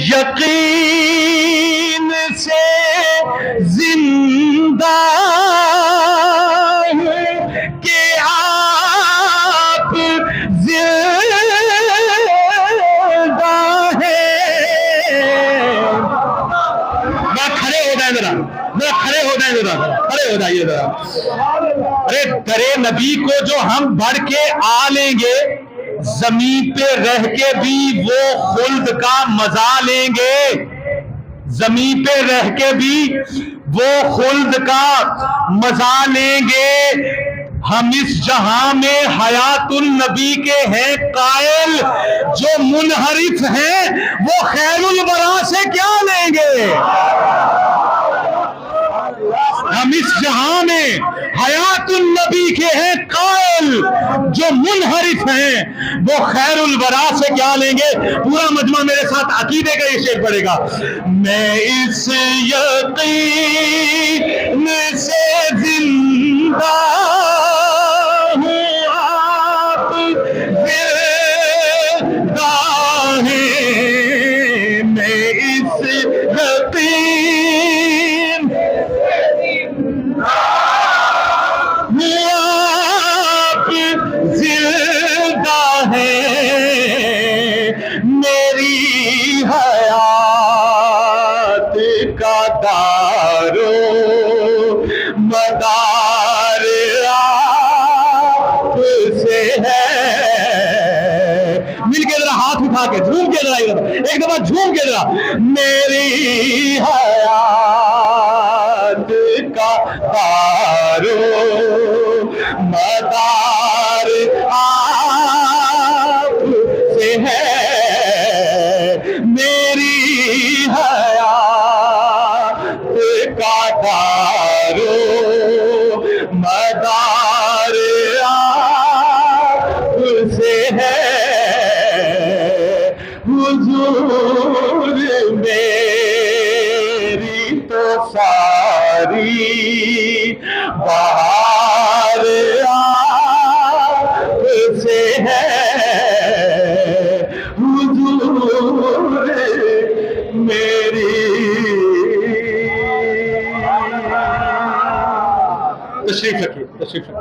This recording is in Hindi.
यकीन से जिंदा हूं कि आप जिंदा हैं। मैं खड़े हो जाए जरा, मैं खड़े हो जाए जरा, खड़े हो जाइए जरा। अरे दरे नबी को जो हम बढ़ के आ लेंगे, जमीन पे रह के भी वो खुल्द का मजा लेंगे। जमीन पे रह के भी वो खुल्द का मजा लेंगे। हम इस जहां में हयातुल नबी के हैं कायल, जो मुनहरिफ हैं वो खैरुल वरा से क्या लेंगे। हम इस जहां में हयातुल नबी के हैं कायल, जो मुनहरिफ हैं वो खैरुल वरा से क्या लेंगे। पूरा मजमा मेरे साथ अकीदे का ये शेर पड़ेगा। मैं इस यकीन से जिंदा हूं आप जिंदा हैं। मैं इस यकीन आप जिंदा हैं। मेरी हयात का दारो मदार आपसे है। मिलके जरा हाथ उठा के झूम के जरा, एक दफा झूम के जरा। मेरी हयात का दारो मदार आपसे है। मेरी हयात का दारो मदार आपसे है। हुजूर मेरी तो सारी बहार आपसे है। हुजूर मेरी। तशरीफ रखिए, तशरीफ रखिए।